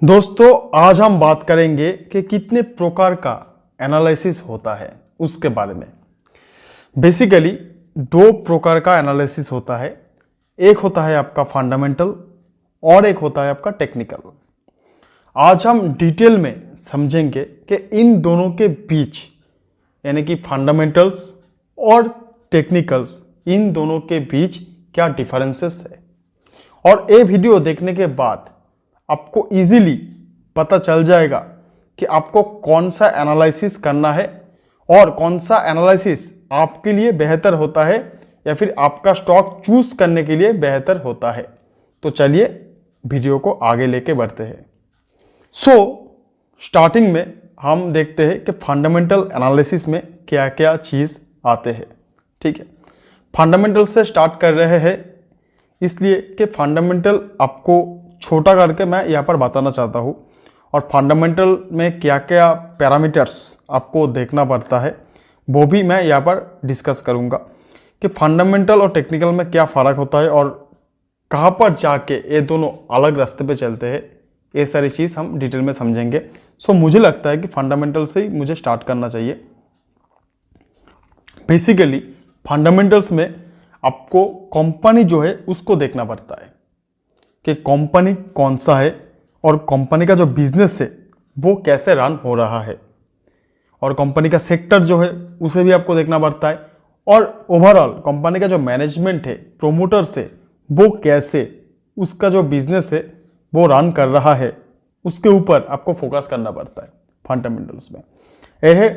दोस्तों, आज हम बात करेंगे कि कितने प्रकार का एनालिसिस होता है उसके बारे में। बेसिकली दो प्रकार का एनालिसिस होता है। एक होता है आपका फंडामेंटल और एक होता है आपका टेक्निकल। आज हम डिटेल में समझेंगे कि इन दोनों के बीच यानी कि फंडामेंटल्स और टेक्निकल्स, इन दोनों के बीच क्या डिफरेंसेस है। और ये वीडियो देखने के बाद आपको इजीली पता चल जाएगा कि आपको कौन सा एनालिसिस करना है और कौन सा एनालिसिस आपके लिए बेहतर होता है या फिर आपका स्टॉक चूज करने के लिए बेहतर होता है। तो चलिए वीडियो को आगे लेके बढ़ते हैं। स्टार्टिंग में हम देखते हैं कि फंडामेंटल एनालिसिस में क्या क्या चीज़ आते हैं। ठीक है, फंडामेंटल से स्टार्ट कर रहे हैं इसलिए कि फंडामेंटल आपको छोटा करके मैं यहाँ पर बताना चाहता हूँ और फंडामेंटल में क्या क्या पैरामीटर्स आपको देखना पड़ता है वो भी मैं यहाँ पर डिस्कस करूँगा कि फंडामेंटल और टेक्निकल में क्या फ़र्क होता है और कहाँ पर जाके ये दोनों अलग रास्ते पे चलते हैं। ये सारी चीज़ हम डिटेल में समझेंगे। मुझे लगता है कि फंडामेंटल से ही मुझे स्टार्ट करना चाहिए। बेसिकली फंडामेंटल्स में आपको कंपनी जो है उसको देखना पड़ता है कि कंपनी कौन सा है और कंपनी का जो बिजनेस है वो कैसे रन हो रहा है और कंपनी का सेक्टर जो है उसे भी आपको देखना पड़ता है और ओवरऑल कंपनी का जो मैनेजमेंट है, प्रोमोटर्स है, वो कैसे उसका जो बिजनेस है वो रन कर रहा है उसके ऊपर आपको फोकस करना पड़ता है फंडामेंटल्स में। यह है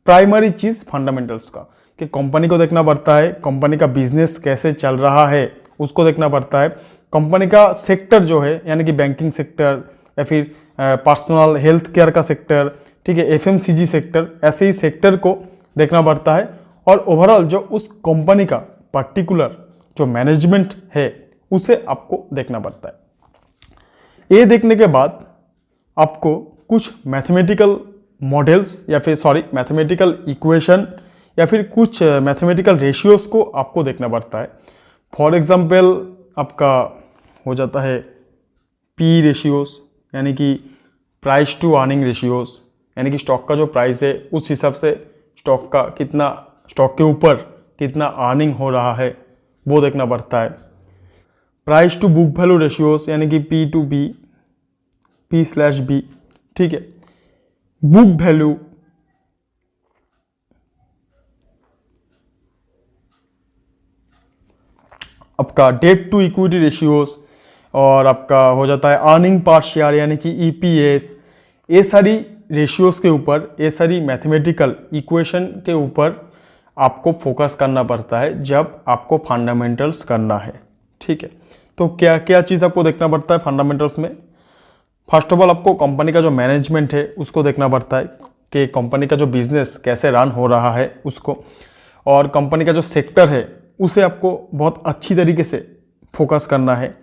प्राइमरी चीज़ फंडामेंटल्स का कि कंपनी को देखना पड़ता है, कंपनी का बिजनेस कैसे चल रहा है उसको देखना पड़ता है, कंपनी का सेक्टर जो है यानी कि बैंकिंग सेक्टर या फिर पर्सनल हेल्थ केयर का सेक्टर, ठीक है, एफएमसीजी सेक्टर, ऐसे ही सेक्टर को देखना पड़ता है और ओवरऑल जो उस कंपनी का पर्टिकुलर जो मैनेजमेंट है उसे आपको देखना पड़ता है। ये देखने के बाद आपको कुछ मैथमेटिकल मॉडल्स या फिर मैथमेटिकल इक्वेशन या फिर कुछ मैथमेटिकल रेशियोज को आपको देखना पड़ता है। फॉर एग्जांपल आपका हो जाता है पी रेशियोज यानी कि प्राइस टू अर्निंग रेशियोज, यानी कि स्टॉक का जो प्राइस है उस हिसाब से स्टॉक के ऊपर कितना अर्निंग हो रहा है वो देखना पड़ता है। Price to book value ratios यानी कि पी टू बी, P/B, ठीक है, बुक वैल्यू, आपका डेट टू इक्विटी रेशियोज और आपका हो जाता है अर्निंग पर शेयर यानी कि EPS। ये सारी रेशियोज के ऊपर, ये सारी मैथमेटिकल इक्वेशन के ऊपर आपको फोकस करना पड़ता है जब आपको फंडामेंटल्स करना है। ठीक है, तो क्या क्या चीज़ आपको देखना पड़ता है फंडामेंटल्स में। फर्स्ट ऑफ ऑल आपको कंपनी का जो मैनेजमेंट है उसको देखना पड़ता है कि कंपनी का जो बिजनेस कैसे रन हो रहा है उसको, और कंपनी का जो सेक्टर है उसे आपको बहुत अच्छी तरीके से फोकस करना है।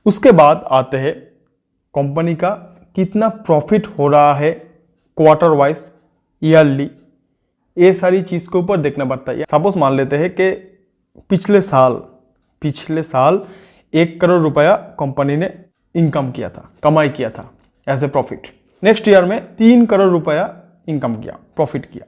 उसके बाद आते हैं कंपनी का कितना प्रॉफिट हो रहा है क्वार्टर वाइज, ईयरली, ये सारी चीज़ के ऊपर देखना पड़ता है। सपोज मान लेते हैं कि पिछले साल 1 करोड़ रुपया कंपनी ने इनकम किया था, कमाई किया था as a profit. Next year में 3 करोड़ रुपया इनकम किया, प्रॉफिट किया।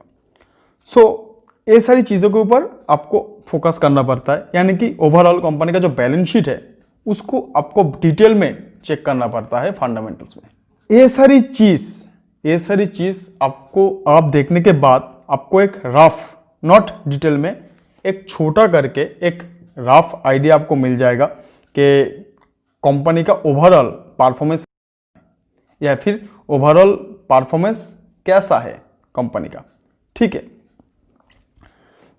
ये सारी चीज़ों के ऊपर आपको फोकस करना पड़ता है, यानी कि ओवरऑल कंपनी का जो बैलेंस शीट है उसको आपको डिटेल में चेक करना पड़ता है फंडामेंटल्स में। ये सारी चीज़ आपको आप देखने के बाद आपको एक रफ, नॉट डिटेल में, एक छोटा करके एक रफ आइडिया आपको मिल जाएगा कि कंपनी का ओवरऑल परफॉर्मेंस या फिर ओवरऑल परफॉर्मेंस कैसा है कंपनी का। ठीक है,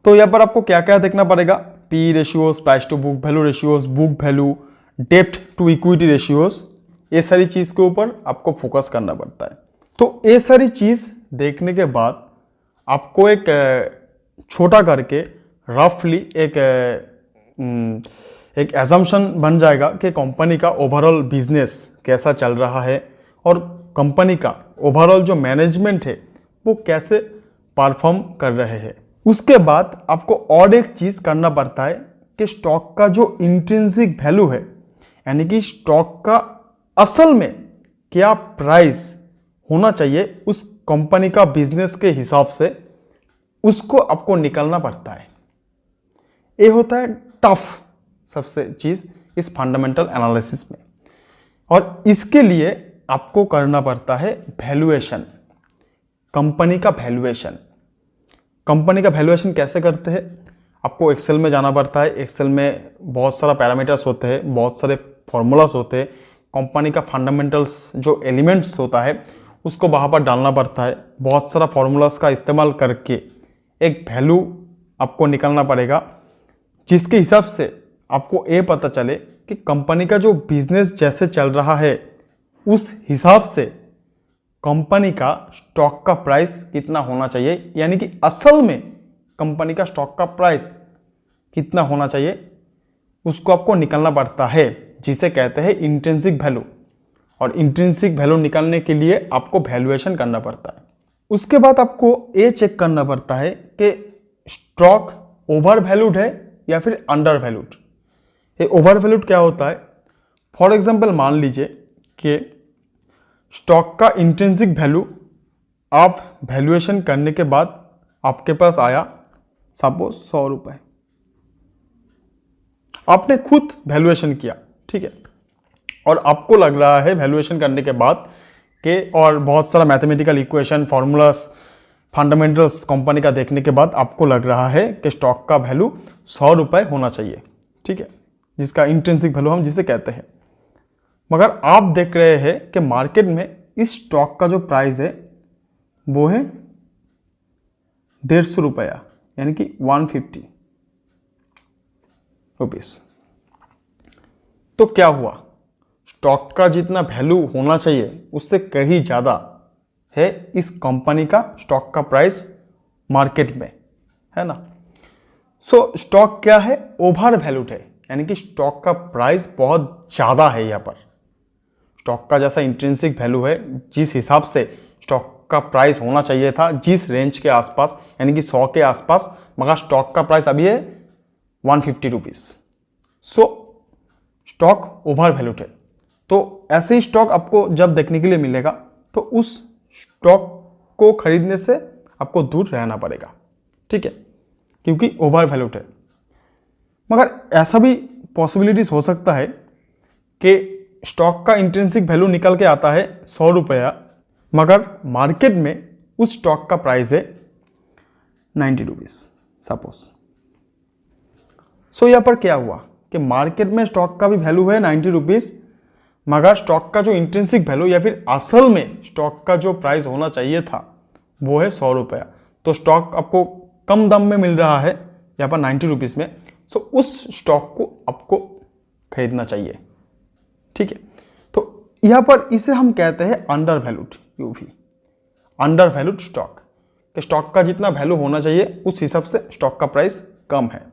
तो यहाँ पर आपको क्या क्या देखना पड़ेगा, P ratios, price to book value ratios, book value, depth to equity ratios, ये सारी चीज़ के ऊपर आपको फोकस करना पड़ता है। तो ये सारी चीज़ देखने के बाद आपको एक छोटा करके रफली एक एजम्पशन बन जाएगा कि कंपनी का ओवरऑल बिजनेस कैसा चल रहा है और कंपनी का ओवरऑल जो मैनेजमेंट है वो कैसे परफॉर्म कर रहे हैं। उसके बाद आपको और एक चीज़ करना पड़ता है कि स्टॉक का जो इंट्रिंसिक वैल्यू है, यानी कि स्टॉक का असल में क्या प्राइस होना चाहिए उस कंपनी का बिजनेस के हिसाब से, उसको आपको निकालना पड़ता है। ये होता है टफ सबसे चीज इस फंडामेंटल एनालिसिस में। और इसके लिए आपको करना पड़ता है वैल्यूएशन, कंपनी का वैल्यूएशन। कंपनी का वैल्यूएशन कैसे करते हैं? आपको एक्सेल में जाना पड़ता है। एक्सेल में बहुत सारा पैरामीटर्स होते हैं, बहुत सारे फॉर्मूलास होते हैं। कंपनी का फंडामेंटल्स जो एलिमेंट्स होता है उसको वहाँ पर डालना पड़ता है। बहुत सारा फॉर्मूलास का इस्तेमाल करके एक वैल्यू आपको निकालना पड़ेगा, जिसके हिसाब से आपको ये पता चले कि कंपनी का जो बिजनेस जैसे चल रहा है उस हिसाब से कंपनी का स्टॉक का प्राइस कितना होना चाहिए, यानी कि असल में कंपनी का स्टॉक का प्राइस कितना होना चाहिए उसको आपको निकालना पड़ता है, जिसे कहते हैं इंट्रिंसिक वैल्यू। और इंट्रिंसिक वैल्यू निकालने के लिए आपको वैल्यूएशन करना पड़ता है। उसके बाद आपको ये चेक करना पड़ता है कि स्टॉक ओवर वैल्यूड है या फिर अंडर वैल्यूड। ये ओवर वैल्यूड क्या होता है? फॉर एग्जांपल मान लीजिए कि स्टॉक का इंट्रिंसिक वैल्यू आप वैल्यूएशन करने के बाद आपके पास आया सपोज 100 रुपये, आपने खुद वैल्यूएशन किया, ठीक है, और आपको लग रहा है वैल्यूएशन करने के बाद कि और बहुत सारा mathematical equation, formulas, fundamentals company का देखने के बाद आपको लग रहा है कि स्टॉक का वैल्यू 100 रुपये होना चाहिए, ठीक है, जिसका इंट्रिंसिक वैल्यू हम जिसे कहते हैं। मगर आप देख रहे हैं कि मार्केट में इस स्टॉक का जो प्राइस है वो है 150 रुपया, यानी कि 150 रुपीस। तो क्या हुआ? स्टॉक का जितना वैल्यू होना चाहिए उससे कहीं ज़्यादा है इस कंपनी का स्टॉक का प्राइस मार्केट में, है ना। सो स्टॉक क्या है? ओवर वैल्यूड है, यानी कि स्टॉक का प्राइस बहुत ज़्यादा है। यहाँ पर स्टॉक का जैसा इंट्रिंसिक वैल्यू है, जिस हिसाब से स्टॉक का प्राइस होना चाहिए था, जिस रेंज के आसपास, यानी कि 100 के आसपास, मगर स्टॉक का प्राइस अभी है 150 रुपीज़। सो स्टॉक ओवर वैल्यूड है। तो ऐसे ही स्टॉक आपको जब देखने के लिए मिलेगा तो उस स्टॉक को खरीदने से आपको दूर रहना पड़ेगा, ठीक है, क्योंकि ओवर वैल्यूड है। मगर ऐसा भी पॉसिबिलिटीज हो सकता है कि स्टॉक का इंट्रिंसिक वैल्यू निकल के आता है 100 रुपया, मगर मार्केट में उस स्टॉक का प्राइस है 90 रुपीज़ सपोज। सो यहाँ पर क्या हुआ कि मार्केट में स्टॉक का भी वैल्यू है 90 रुपीज़, मगर स्टॉक का जो इंट्रिंसिक वैल्यू या फिर असल में स्टॉक का जो प्राइस होना चाहिए था वो है 100 रुपया। तो स्टॉक आपको कम दाम में मिल रहा है यहाँ पर 90 रुपीज़ में। सो उस स्टॉक को आपको खरीदना चाहिए, ठीक है। तो यहाँ पर इसे हम कहते हैं under valued, UV under valued stock, कि स्टॉक का जितना वैल्यू होना चाहिए उस हिसाब से स्टॉक का प्राइस कम है।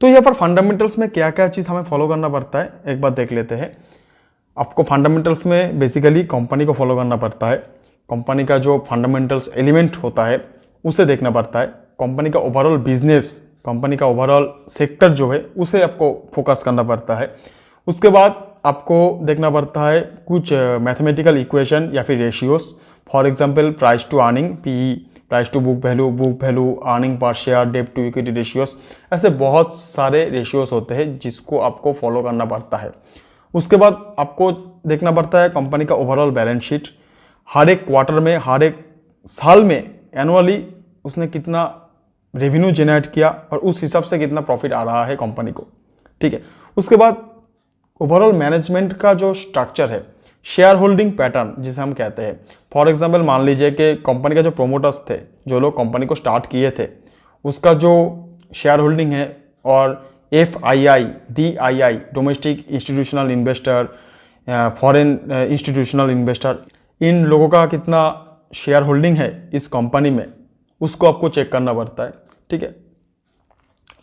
तो यहाँ पर फंडामेंटल्स में क्या क्या चीज़ हमें फॉलो करना पड़ता है एक बार देख लेते हैं। आपको फंडामेंटल्स में बेसिकली कंपनी को फॉलो करना पड़ता है। कंपनी का जो फंडामेंटल्स एलिमेंट होता है उसे देखना पड़ता है। कंपनी का ओवरऑल बिजनेस, कंपनी का ओवरऑल सेक्टर जो है उसे आपको फोकस करना पड़ता है। उसके बाद आपको देखना पड़ता है कुछ मैथमेटिकल इक्वेशन या फिर ratios. For example price to earning, PE, price to book value, earning per share, debt to equity ratios. ऐसे बहुत सारे रेशियोस होते हैं जिसको आपको फॉलो करना पड़ता है। उसके बाद आपको देखना पड़ता है कंपनी का ओवरऑल बैलेंस शीट। हर एक क्वार्टर में, हर एक साल में, एनुअली उसने कितना रेवेन्यू जनरेट किया और उस हिसाब से कितना प्रॉफिट आ रहा है कंपनी को, ठीक है। उसके बाद ओवरऑल मैनेजमेंट का जो स्ट्रक्चर है, शेयर होल्डिंग पैटर्न जिसे हम कहते हैं। फॉर एग्जांपल मान लीजिए कि कंपनी का जो प्रोमोटर्स थे, जो लोग कंपनी को स्टार्ट किए थे, उसका जो शेयर होल्डिंग है, और FII, DII, domestic institutional investor, foreign institutional investor, इन लोगों का कितना शेयर होल्डिंग है इस कंपनी में, उसको आपको चेक करना पड़ता है, ठीक है।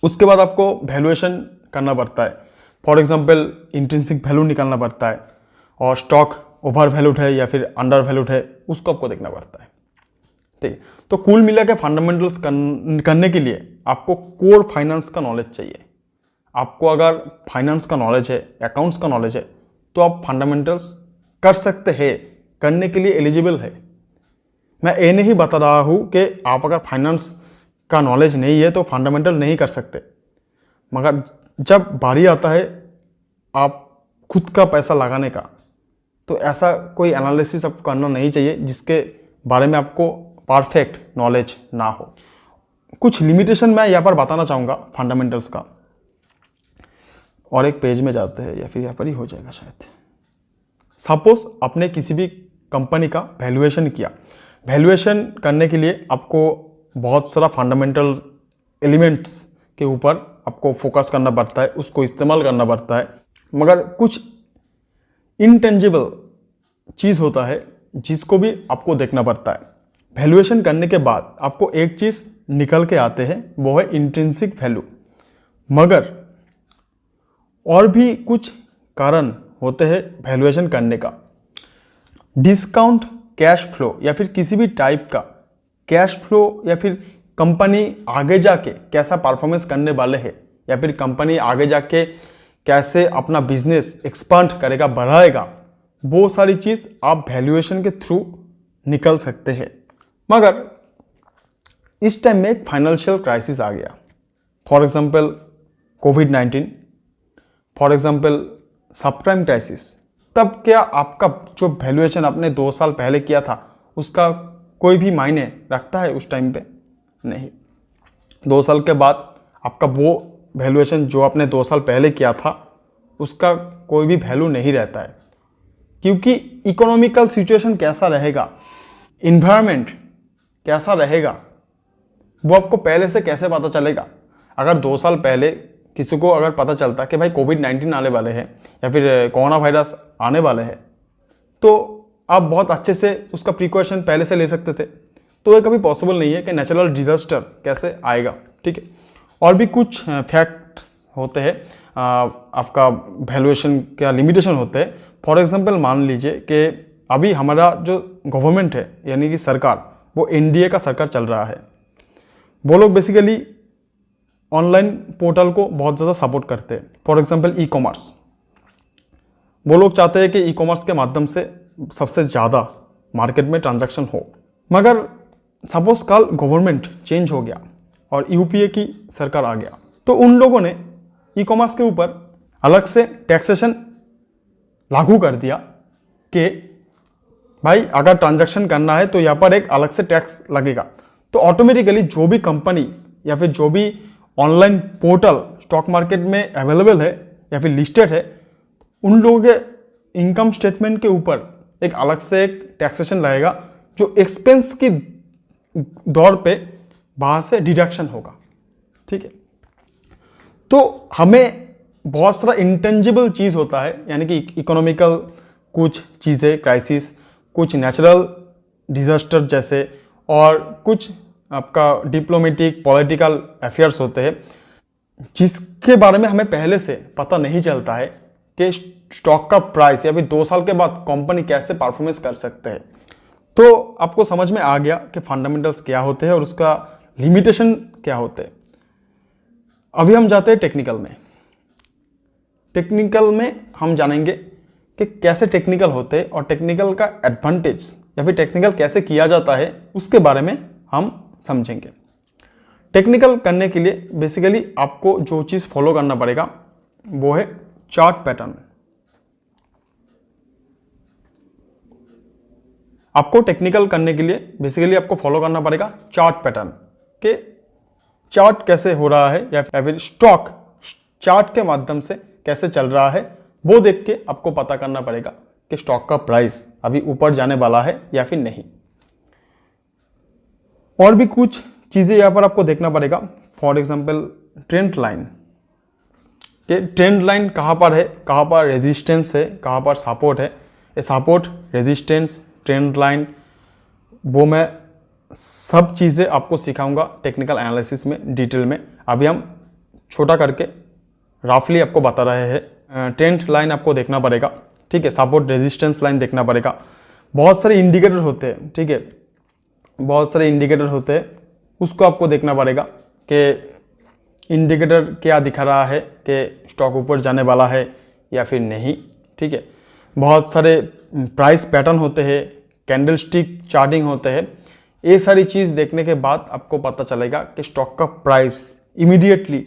उसके बाद आपको वैल्यूएशन करना पड़ता है। फॉर एग्जांपल इंट्रिंसिक वैल्यू निकालना पड़ता है, और स्टॉक ओवर वैल्यूड है या फिर अंडर वैल्यूड है उसको आपको देखना पड़ता है, ठीक है। तो कुल मिला के फंडामेंटल्स करने के लिए आपको कोर फाइनेंस का नॉलेज चाहिए। आपको अगर फाइनेंस का नॉलेज है, अकाउंट्स का नॉलेज है, तो आप फंडामेंटल्स कर सकते हैं, करने के लिए एलिजिबल है। मैं ये नहीं बता रहा हूँ कि आप अगर फाइनेंस का नॉलेज नहीं है तो फंडामेंटल नहीं कर सकते, मगर जब बारी आता है आप खुद का पैसा लगाने का, तो ऐसा कोई एनालिसिस आपको करना नहीं चाहिए जिसके बारे में आपको परफेक्ट नॉलेज ना हो। कुछ लिमिटेशन मैं यहाँ पर बताना चाहूँगा फंडामेंटल्स का। और एक पेज में जाते हैं या फिर यहाँ पर ही हो जाएगा शायद। सपोज आपने किसी भी कंपनी का वैल्यूएशन किया, वैल्यूएशन करने के लिए आपको बहुत सारा फंडामेंटल एलिमेंट्स के ऊपर आपको फोकस करना पड़ता है, उसको इस्तेमाल करना पड़ता है, मगर कुछ इनटेंजिबल चीज़ होता है जिसको भी आपको देखना पड़ता है। वैल्यूएशन करने के बाद आपको एक चीज़ निकल के आते हैं, वो है इंट्रिंसिक वैल्यू। मगर और भी कुछ कारण होते हैं वैल्यूएशन करने का। डिस्काउंट कैश फ्लो या फिर किसी भी टाइप का कैश फ्लो, या फिर कंपनी आगे जाके कैसा परफॉर्मेंस करने वाले हैं, या फिर कंपनी आगे जाके कैसे अपना बिजनेस एक्सपांड करेगा, बढ़ाएगा, वो सारी चीज़ आप वैल्यूएशन के थ्रू निकल सकते हैं। मगर इस टाइम में एक फाइनेंशियल क्राइसिस आ गया, for example covid, for example subprime crisis. तब क्या आपका जो वैल्यूएशन आपने 2 साल पहले किया था उसका कोई भी मायने रखता है उस टाइम पे? नहीं। 2 साल के बाद आपका वो वैल्यूएशन जो आपने 2 साल पहले किया था उसका कोई भी वैल्यू नहीं रहता है, क्योंकि इकोनॉमिकल सिचुएशन कैसा रहेगा, इन्वायरमेंट कैसा रहेगा, वो आपको पहले से कैसे पता चलेगा? अगर 2 साल पहले किसी को अगर पता चलता कि भाई कोविड-19 आने वाले हैं या फिर कोरोना वायरस आने वाले हैं, तो आप बहुत अच्छे से उसका प्रिकॉशन पहले से ले सकते थे। तो ये कभी पॉसिबल नहीं है कि नेचुरल डिजास्टर कैसे आएगा, ठीक है। और भी कुछ फैक्ट होते हैं आपका वैल्यूएशन का लिमिटेशन होते हैं। फॉर एग्जांपल मान लीजिए कि अभी हमारा जो गवर्नमेंट है यानी कि सरकार, वो एनडीए का सरकार चल रहा है। वो लोग बेसिकली ऑनलाइन पोर्टल को बहुत ज़्यादा सपोर्ट करते हैं। फॉर एग्जांपल ई कॉमर्स, वो लोग चाहते हैं कि ई कॉमर्स के माध्यम से सबसे ज़्यादा मार्केट में ट्रांजैक्शन हो। मगर सपोज कल गवर्नमेंट चेंज हो गया और यूपीए की सरकार आ गया, तो उन लोगों ने ई कॉमर्स के ऊपर अलग से टैक्सेशन लागू कर दिया कि भाई अगर ट्रांजैक्शन करना है तो यहाँ पर एक अलग से टैक्स लगेगा। तो ऑटोमेटिकली जो भी कंपनी या फिर जो भी ऑनलाइन पोर्टल स्टॉक मार्केट में अवेलेबल है या फिर लिस्टेड है, उन लोगों के इनकम स्टेटमेंट के ऊपर एक अलग से एक टैक्सेशन लगेगा जो एक्सपेंस की दौर पे वहाँ से डिडक्शन होगा, ठीक है। तो हमें बहुत सारा इंटेंजिबल चीज़ होता है, यानी कि इकोनॉमिकल कुछ चीज़ें, क्राइसिस, कुछ नेचुरल डिजास्टर जैसे, और कुछ आपका डिप्लोमेटिक पॉलिटिकल अफेयर्स होते हैं जिसके बारे में हमें पहले से पता नहीं चलता है कि स्टॉक का प्राइस या फिर 2 साल के बाद कंपनी कैसे परफॉर्मेंस कर सकते हैं। तो आपको समझ में आ गया कि फंडामेंटल्स क्या होते हैं और उसका लिमिटेशन क्या होते हैं। अभी हम जाते हैं टेक्निकल में। टेक्निकल में हम जानेंगे कि कैसे टेक्निकल होते हैं और टेक्निकल का एडवांटेज या फिर टेक्निकल कैसे किया जाता है, उसके बारे में हम समझेंगे। टेक्निकल करने के लिए बेसिकली आपको जो चीज़ फॉलो करना पड़ेगा वो है चार्ट पैटर्न। आपको टेक्निकल करने के लिए बेसिकली आपको फॉलो करना पड़ेगा चार्ट पैटर्न, के चार्ट कैसे हो रहा है या फिर स्टॉक चार्ट के माध्यम से कैसे चल रहा है, वो देख के आपको पता करना पड़ेगा कि स्टॉक का प्राइस अभी ऊपर जाने वाला है या फिर नहीं। और भी कुछ चीज़ें यहाँ पर आपको देखना पड़ेगा। फॉर एग्जांपल ट्रेंड लाइन, कि ट्रेंड लाइन कहाँ पर है, कहाँ पर रेजिस्टेंस है, कहाँ पर सपोर्ट है। ये सपोर्ट, रेजिस्टेंस, ट्रेंड लाइन, वो मैं सब चीज़ें आपको सिखाऊंगा टेक्निकल एनालिसिस में डिटेल में। अभी हम छोटा करके रफली आपको बता रहे हैं। ट्रेंड लाइन आपको देखना पड़ेगा, ठीक है। सपोर्ट, रेजिस्टेंस लाइन देखना पड़ेगा। बहुत सारे इंडिकेटर होते हैं, ठीक है, बहुत सारे इंडिकेटर होते हैं, उसको आपको देखना पड़ेगा कि इंडिकेटर क्या दिखा रहा है कि स्टॉक ऊपर जाने वाला है या फिर नहीं, ठीक है। बहुत सारे प्राइस पैटर्न होते हैं, कैंडलस्टिक चार्टिंग होते हैं, ये सारी चीज़ देखने के बाद आपको पता चलेगा कि स्टॉक का प्राइस इमीडिएटली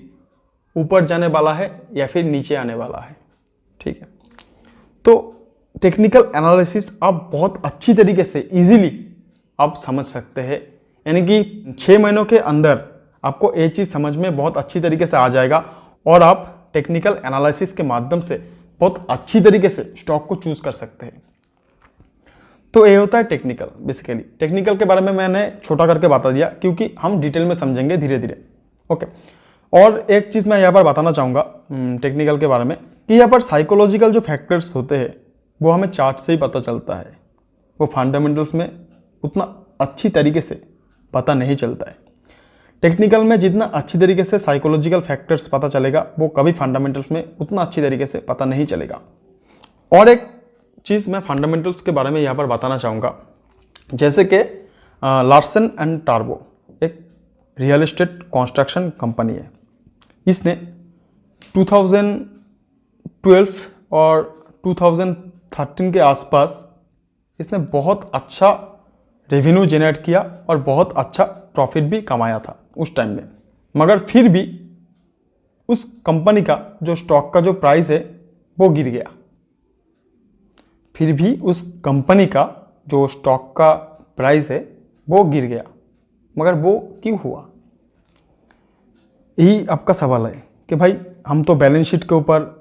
ऊपर जाने वाला है या फिर नीचे आने वाला है। ठीक है, तो टेक्निकल एनालिसिस आप बहुत अच्छी तरीके से इजीली आप समझ सकते हैं, यानी कि 6 महीनों के अंदर आपको ये चीज़ समझ में बहुत अच्छी तरीके से आ जाएगा और आप टेक्निकल एनालिसिस के माध्यम से बहुत अच्छी तरीके से स्टॉक को चूज कर सकते हैं। तो ये होता है टेक्निकल। बेसिकली टेक्निकल के बारे में मैंने छोटा करके बता दिया क्योंकि हम डिटेल में समझेंगे धीरे धीरे। ओके, और एक चीज़ मैं यहाँ पर बताना चाहूँगा टेक्निकल के बारे में कि यहाँ पर साइकोलॉजिकल जो फैक्टर्स होते हैं वो हमें चार्ट से ही पता चलता है, वो फंडामेंटल्स में उतना अच्छी तरीके से पता नहीं चलता है। टेक्निकल में जितना अच्छी तरीके से साइकोलॉजिकल फैक्टर्स पता चलेगा वो कभी फंडामेंटल्स में उतना अच्छी तरीके से पता नहीं चलेगा। और एक चीज़ मैं फंडामेंटल्स के बारे में यहाँ पर बताना चाहूँगा, जैसे कि लार्सन एंड टार्बो एक रियल एस्टेट कंस्ट्रक्शन कंपनी है। इसने 2012 और 2013 के आसपास इसने बहुत अच्छा रेवेन्यू जनरेट किया और बहुत अच्छा प्रॉफिट भी कमाया था उस टाइम में। मगर फिर भी उस कंपनी का जो स्टॉक का जो प्राइस है वो गिर गया। फिर भी उस कंपनी का जो स्टॉक का प्राइस है वो गिर गया, मगर वो क्यों हुआ? यही आपका सवाल है कि भाई हम तो बैलेंस शीट के ऊपर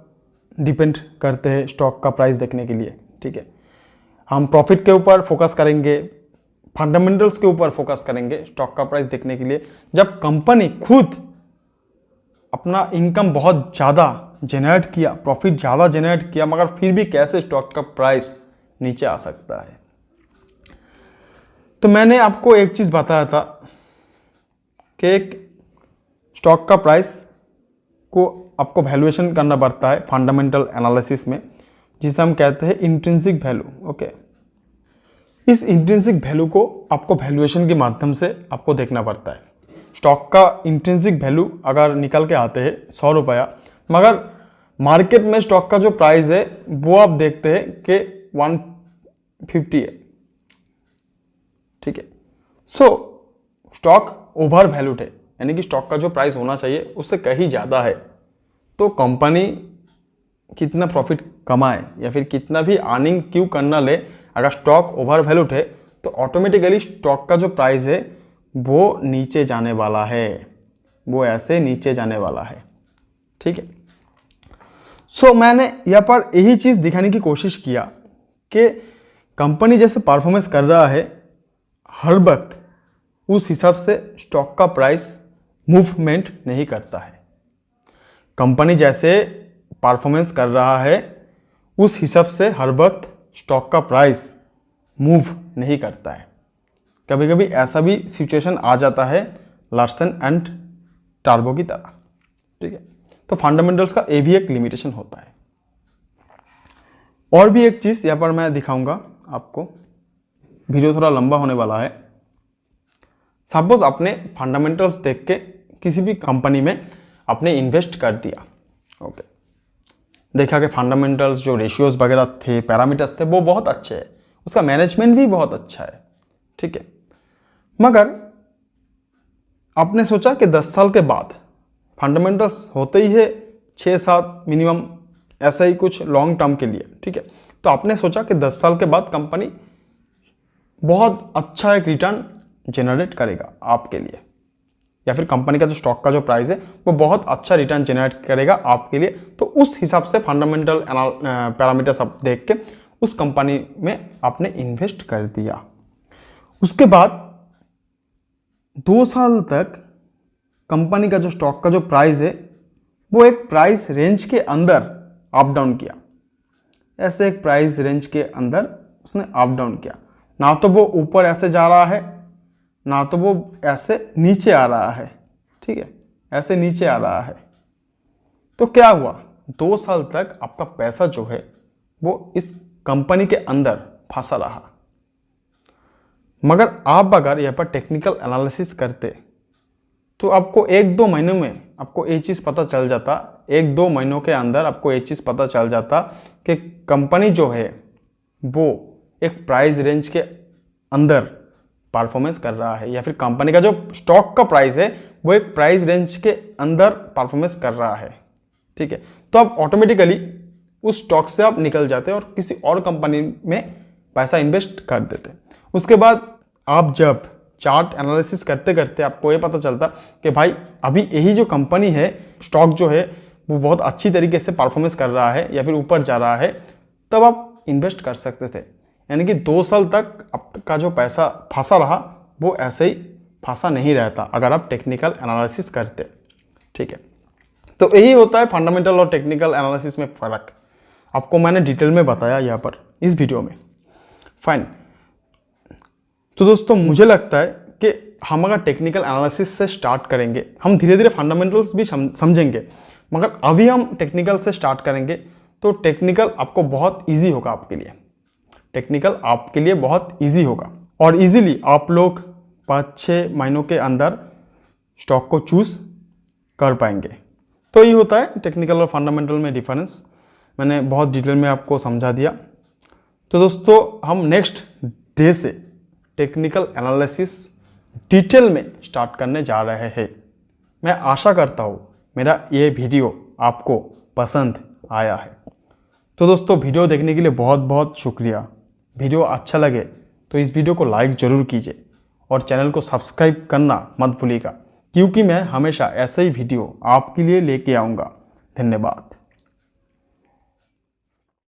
डिपेंड करते हैं स्टॉक का प्राइस देखने के लिए। ठीक है, हम प्रॉफिट के ऊपर फोकस करेंगे, फंडामेंटल्स के ऊपर फोकस करेंगे स्टॉक का प्राइस देखने के लिए। जब कंपनी खुद अपना इनकम बहुत ज़्यादा जनरेट किया, प्रॉफिट ज़्यादा जनरेट किया, मगर फिर भी कैसे स्टॉक का प्राइस नीचे आ सकता है? तो मैंने आपको एक चीज़ बताया था कि एक स्टॉक का प्राइस को आपको वैल्यूएशन करना पड़ता है फंडामेंटल एनालिसिस में, जिसे हम कहते हैं इंट्रिंसिक वैल्यू। ओके, इस इंट्रिंसिक वैल्यू को आपको वैल्यूएशन के माध्यम से आपको देखना पड़ता है। स्टॉक का इंट्रिंसिक वैल्यू अगर निकल के आते हैं 100 रुपया, मगर मार्केट में स्टॉक का जो प्राइस है वो आप देखते हैं कि 150 है। ठीक है, सो स्टॉक ओवर वैल्यूड है, यानी कि स्टॉक का जो प्राइस होना चाहिए उससे कहीं ज़्यादा है। तो कंपनी कितना प्रॉफिट कमाए या फिर कितना भी अर्निंग क्यों करना ले, अगर स्टॉक ओवर वैल्यूड है तो ऑटोमेटिकली स्टॉक का जो प्राइस है वो नीचे जाने वाला है, वो ऐसे नीचे जाने वाला है। ठीक है, सो मैंने यहाँ पर यही चीज़ दिखाने की कोशिश किया कि कंपनी जैसे परफॉर्मेंस कर रहा है हर वक्त उस हिसाब से स्टॉक का प्राइस मूवमेंट नहीं करता है। कंपनी जैसे परफॉर्मेंस कर रहा है उस हिसाब से हर वक्त स्टॉक का प्राइस मूव नहीं करता है। कभी कभी ऐसा भी सिचुएशन आ जाता है लार्सन एंड टार्बो की तरह। ठीक है, तो फंडामेंटल्स का ये भी एक लिमिटेशन होता है। और भी एक चीज़ यहाँ पर मैं दिखाऊंगा आपको, वीडियो थोड़ा लंबा होने वाला है। सपोज आपने फंडामेंटल्स देख के किसी भी कंपनी में आपने इन्वेस्ट कर दिया। ओके, देखा कि फंडामेंटल्स जो रेशियोज वगैरह थे, पैरामीटर्स थे, वो बहुत अच्छे हैं, उसका मैनेजमेंट भी बहुत अच्छा है। ठीक है, मगर आपने सोचा कि 10 साल के बाद फंडामेंटल्स होते ही है 6-7 मिनिमम, ऐसा ही कुछ लॉन्ग टर्म के लिए। ठीक है, तो आपने सोचा कि 10 साल के बाद कंपनी बहुत अच्छा एक रिटर्न जनरेट करेगा आपके लिए, या फिर कंपनी का जो स्टॉक का जो प्राइस है वो बहुत अच्छा रिटर्न जनरेट करेगा आपके लिए। तो उस हिसाब से फंडामेंटल पैरामीटर्स आप देख के उस कंपनी में आपने इन्वेस्ट कर दिया। उसके बाद 2 साल तक कंपनी का जो स्टॉक का जो प्राइस है वो एक प्राइस रेंज के अंदर अप डाउन किया। ऐसे एक प्राइस रेंज के अंदर उसने अप डाउन किया, ना तो वो ऊपर ऐसे जा रहा है, ना तो वो ऐसे नीचे आ रहा है। ठीक है, ऐसे नीचे आ रहा है। तो क्या हुआ, 2 साल तक आपका पैसा जो है वो इस कंपनी के अंदर फंसा रहा। मगर आप अगर यहाँ पर टेक्निकल एनालिसिस करते तो आपको 1-2 महीनों में आपको ये चीज़ पता चल जाता, 1-2 महीनों के अंदर आपको ये चीज़ पता चल जाता कि कंपनी जो है वो एक प्राइस रेंज के अंदर परफॉर्मेंस कर रहा है, या फिर कंपनी का जो स्टॉक का प्राइस है वो एक प्राइस रेंज के अंदर परफॉर्मेंस कर रहा है, ठीक है, तो आप ऑटोमेटिकली उस स्टॉक से आप निकल जाते हैं और किसी और कंपनी में पैसा इन्वेस्ट कर देते। उसके बाद आप जब चार्ट एनालिसिस करते करते आपको ये पता चलता कि भाई अभी यही जो कंपनी है, स्टॉक जो है वो बहुत अच्छी तरीके से परफॉर्मेंस कर रहा है या फिर ऊपर जा रहा है, तब आप इन्वेस्ट कर सकते थे। यानी कि 2 साल तक आपका जो पैसा फंसा रहा वो ऐसे ही फंसा नहीं रहता अगर आप टेक्निकल एनालिसिस करते, ठीक है। तो यही होता है फंडामेंटल और टेक्निकल एनालिसिस में फ़र्क। आपको मैंने डिटेल में बताया यहाँ पर इस वीडियो में, फाइन। तो दोस्तों मुझे लगता है कि हम अगर टेक्निकल एनालिसिस से स्टार्ट करेंगे, हम धीरे धीरे फंडामेंटल्स भी समझेंगे, मगर अभी हम टेक्निकल से स्टार्ट करेंगे तो टेक्निकल आपको बहुत इजी होगा, आपके लिए टेक्निकल आपके लिए बहुत इजी होगा और इजीली आप लोग 5-6 महीनों के अंदर स्टॉक को चूज कर पाएंगे। तो ये होता है टेक्निकल और फंडामेंटल में डिफरेंस। मैंने बहुत डिटेल में आपको समझा दिया। तो दोस्तों हम नेक्स्ट डे से टेक्निकल एनालिसिस डिटेल में स्टार्ट करने जा रहे हैं। मैं आशा करता हूँ मेरा ये वीडियो आपको पसंद आया है। तो दोस्तों वीडियो देखने के लिए बहुत बहुत शुक्रिया। वीडियो अच्छा लगे तो इस वीडियो को लाइक ज़रूर कीजिए और चैनल को सब्सक्राइब करना मत भूलिएगा, क्योंकि मैं हमेशा ऐसे ही वीडियो आपके लिए लेके आऊँगा। धन्यवाद।